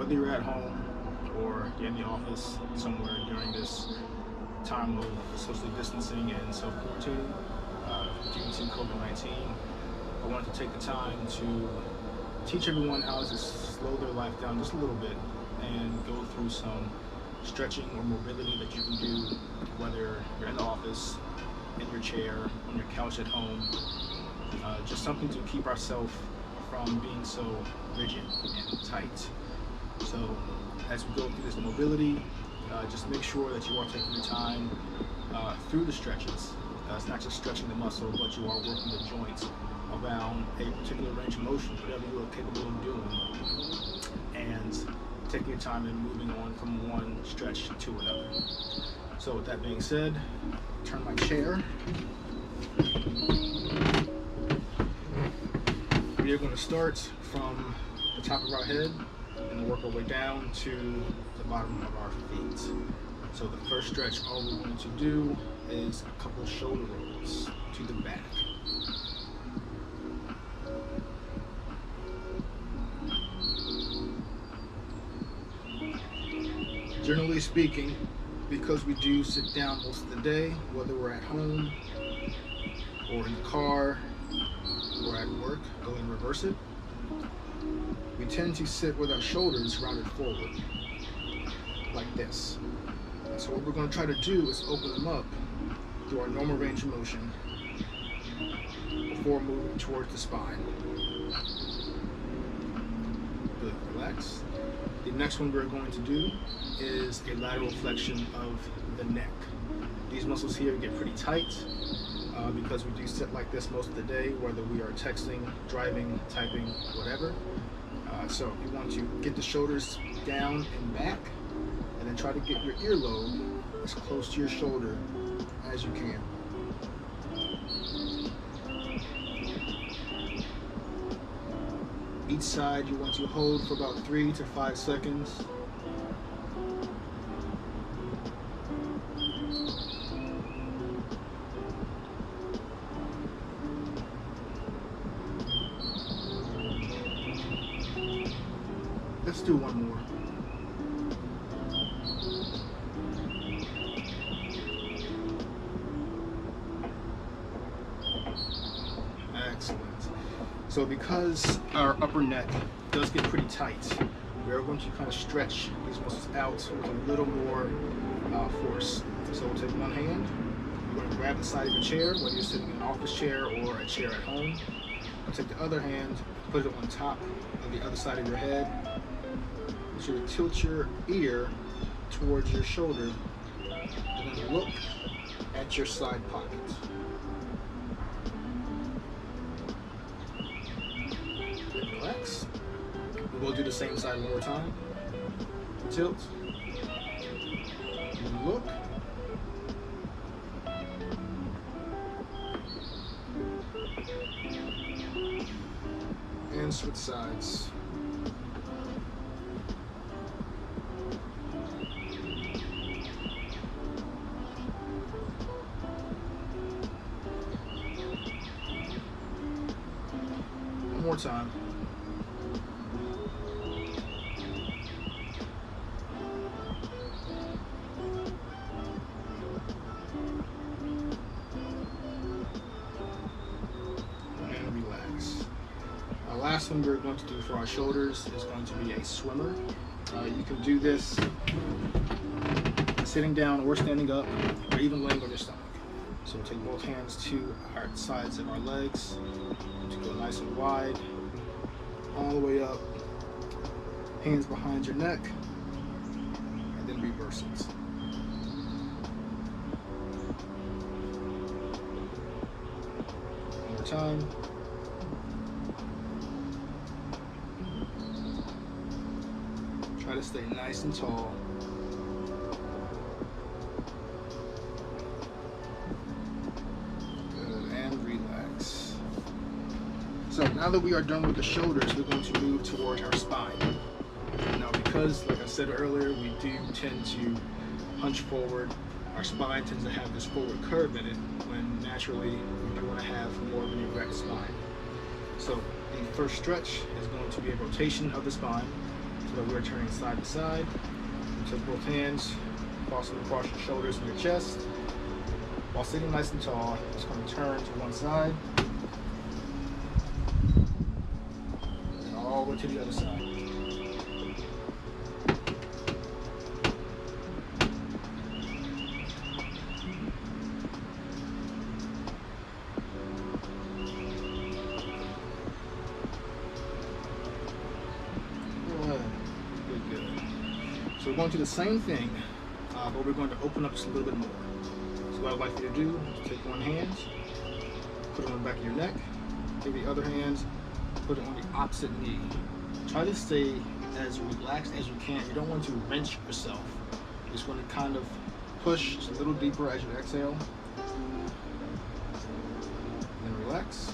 whether you're at home or you're in the office somewhere during this time of social distancing and self-quarantining due to COVID-19, I wanted to take the time to teach everyone how to slow their life down just a little bit and go through some stretching or mobility that you can do, whether you're in the office, in your chair, on your couch at home, just something to keep ourselves from being so rigid and tight. So as we go through this mobility, just make sure that you are taking the time through the stretches. It's not just stretching the muscle, but you are working the joints around a particular range of motion, whatever you are capable of doing, and taking your time and moving on from one stretch to another. So with that being said, turn my chair. We are going to start from the top of our head and work our way down to the bottom of our feet. So the first stretch, all we're going to do is a couple shoulder rolls to the back. Generally speaking, because we do sit down most of the day, whether we're at home or in the car or at work, go and reverse it, we tend to sit with our shoulders rounded forward, like this. And so what we're going to try to do is open them up through our normal range of motion before moving towards the spine. Good, relax. The next one we're going to do is a lateral flexion of the neck. These muscles here get pretty tight because we do sit like this most of the day, whether we are texting, driving, typing, whatever. So you want to get the shoulders down and back, and then try to get your earlobe as close to your shoulder as you can. Each side you want to hold for about 3 to 5 seconds. Let's do one more. Excellent. So because our upper neck does get pretty tight, we're going to kind of stretch these muscles out with a little more force. So we'll take one hand, we're going to grab the side of your chair, whether you're sitting in an office chair or a chair at home. We'll take the other hand, put it on top of the other side of your head. So you tilt your ear towards your shoulder and then look at your side pocket. And relax. We'll do the same side one more time. Tilt. And look. And switch sides. One more time. And relax. Our last one we're going to do for our shoulders is going to be a swimmer. You can do this sitting down or standing up, or even laying on your stomach. So we'll take both hands to our sides of our legs to go nice and wide, all the way up, hands behind your neck, and then reverse it. One more time. Try to stay nice and tall. So now that we are done with the shoulders, we're going to move towards our spine. Now because, like I said earlier, we do tend to hunch forward, our spine tends to have this forward curve in it, when naturally we want to have more of an erect spine. So the first stretch is going to be a rotation of the spine. so that we're turning side to side. Take both hands, cross them across your shoulders and your chest. While sitting nice and tall, just going to turn to one side and all the way to the other side. So we're going to do the same thing, but we're going to open up just a little bit more. So what I'd like you to do is take one hand, put it on the back of your neck, take the other hand, put it on the opposite knee. Try to stay as relaxed as you can. You don't want to wrench yourself. You just want to kind of push just a little deeper as you exhale. And relax.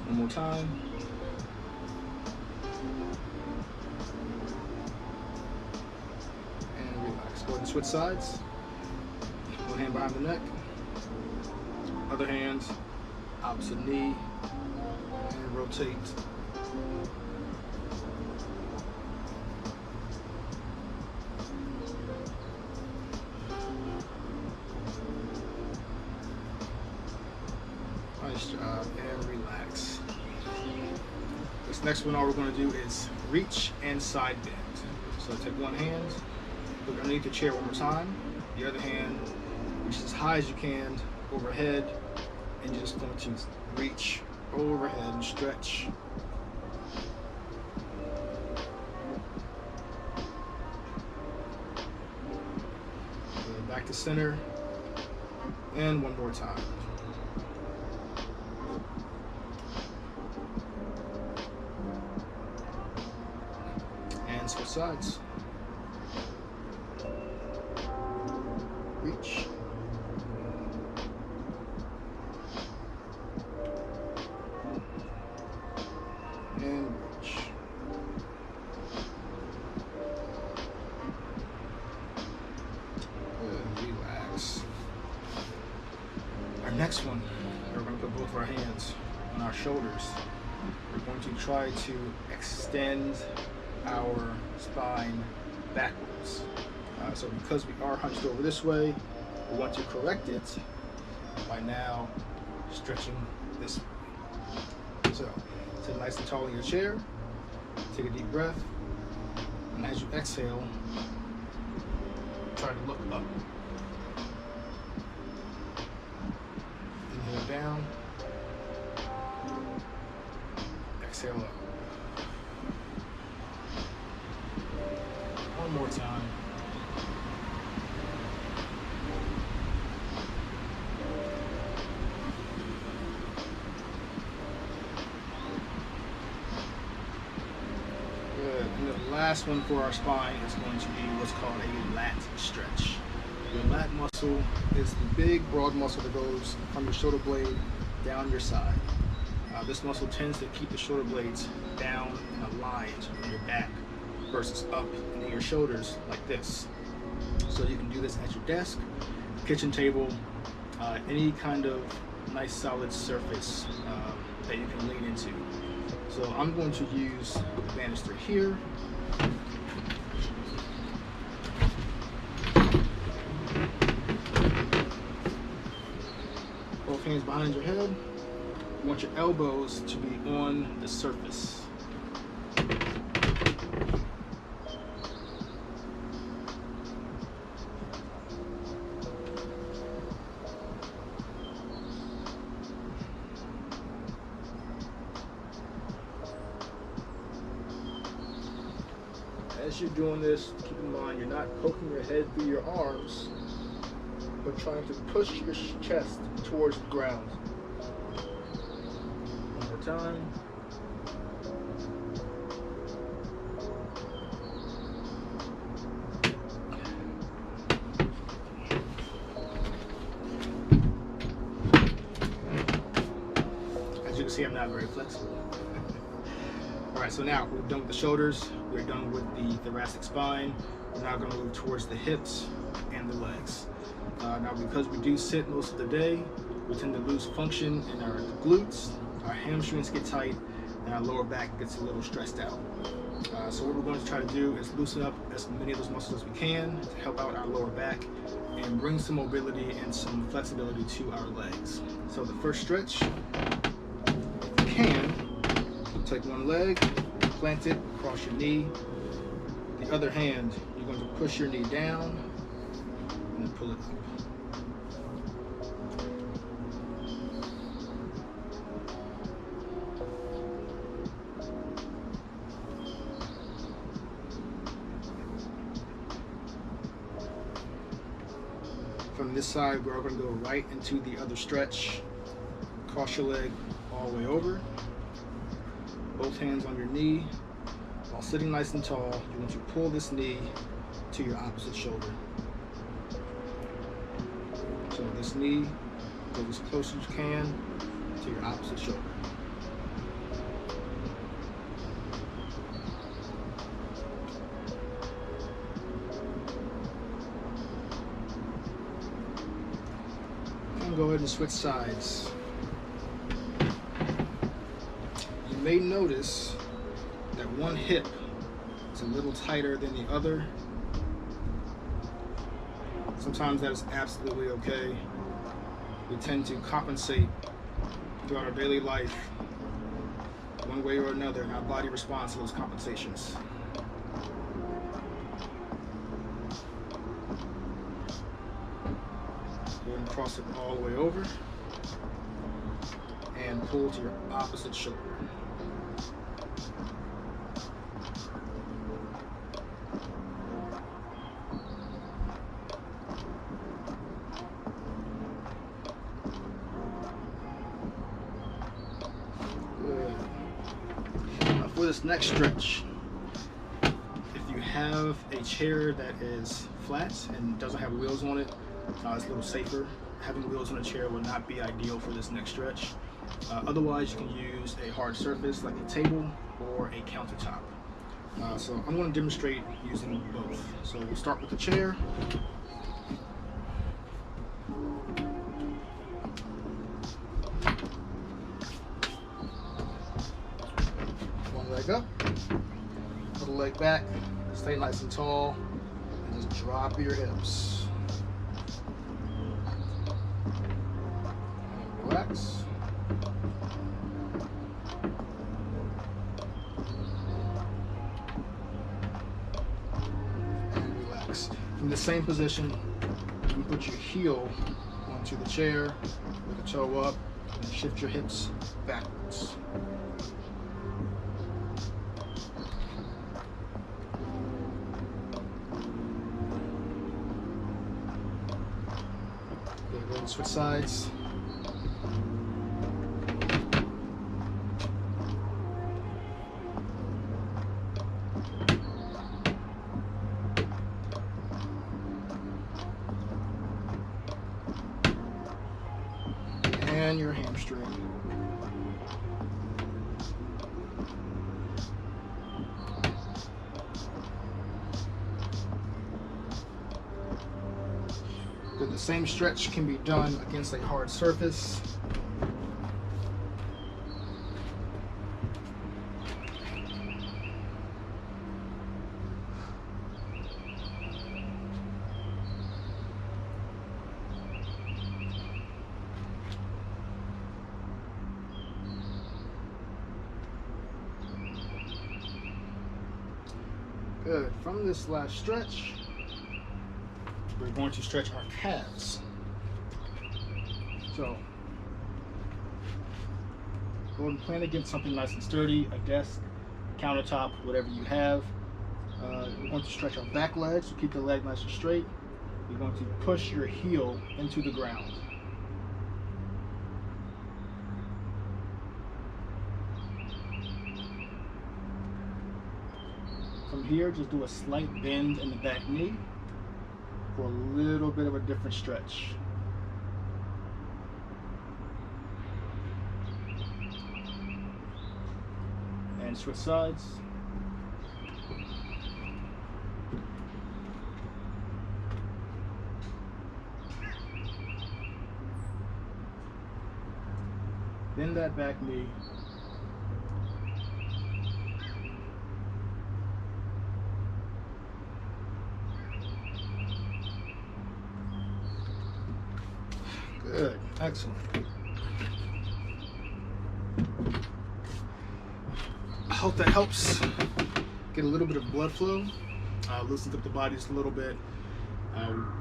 One more time. Go ahead and switch sides. One hand behind the neck, other hand, opposite knee, and rotate. Nice job, and relax. This next one, all we're going to do is reach and side bend. So take one hand, look underneath the chair one more time. The other hand, reach as high as you can overhead, and you're just going to reach overhead and stretch. Back to center, and one more time. And switch sides. Reach. And reach. Good. Relax. Our next one, we're going to put both of our hands on our shoulders. We're going to try to extend our spine backwards. So because we are hunched over this way, we want to correct it by now stretching this way. So sit nice and tall in your chair, take a deep breath, and as you exhale, try to look up. Inhale down, exhale up. One more time. And the last one for our spine is going to be what's called a lat stretch. Your lat muscle is the big, broad muscle that goes from your shoulder blade down your side. This muscle tends to keep the shoulder blades down and aligned on your back versus up near your shoulders like this. So you can do this at your desk, kitchen table, any kind of nice solid surface that you can lean into. So I'm going to use the banister here. Both hands behind your head. You want your elbows to be on the surface. As you're doing this, keep in mind you're not poking your head through your arms, but trying to push your chest towards the ground. One more time. As you can see, I'm not very flexible. Alright, so now we're done with the shoulders, we're done with the thoracic spine. We're now going to move towards the hips and the legs. Now because we do sit most of the day, we tend to lose function in our glutes, our hamstrings get tight, and our lower back gets a little stressed out. So what we're going to try to do is loosen up as many of those muscles as we can to help out our lower back and bring some mobility and some flexibility to our legs. So the first stretch, if you can, take one leg, plant it across your knee. The other hand, you're going to push your knee down and then pull it up. From this side, we're going to go right into the other stretch. Cross your leg all the way over. Both hands on your knee. While sitting nice and tall, you're going to pull this knee to your opposite shoulder. So this knee goes as close as you can to your opposite shoulder. Go ahead and switch sides. You may notice that one hip is a little tighter than the other. Sometimes that is absolutely okay. We tend to compensate throughout our daily life one way or another, and our body responds to those compensations. Go ahead and cross it all the way over and pull to your opposite shoulder. Good. Now for this next stretch, if you have a chair that is flat and doesn't have wheels on it, it's a little safer. Having wheels on a chair will not be ideal for this next stretch. Otherwise, you can use a hard surface like a table or a countertop. So I'm going to demonstrate using both. So we'll start with the chair. One leg up, other leg back, stay nice and tall, and just drop your hips. Relax. And relax. From the same position, you can put your heel onto the chair with the toe up and shift your hips backwards. Okay, go ahead and switch sides. And your hamstring. Good. The same stretch can be done against a hard surface. Good. From this last stretch, we're going to stretch our calves. So, go and plant against something nice and sturdy, a desk, countertop, whatever you have. We're going to stretch our back legs, so keep the leg nice and straight. You're going to push your heel into the ground. From here, just do a slight bend in the back knee for a little bit of a different stretch. And switch sides. Bend that back knee. Good, excellent. I hope that helps get a little bit of blood flow, loosens up the body just a little bit.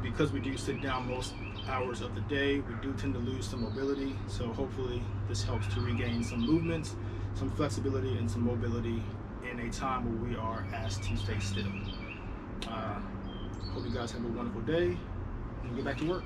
Because we do sit down most hours of the day, we do tend to lose some mobility. So hopefully this helps to regain some movement, some flexibility, and some mobility in a time where we are asked to stay still. Hope you guys have a wonderful day, and we'll get back to work.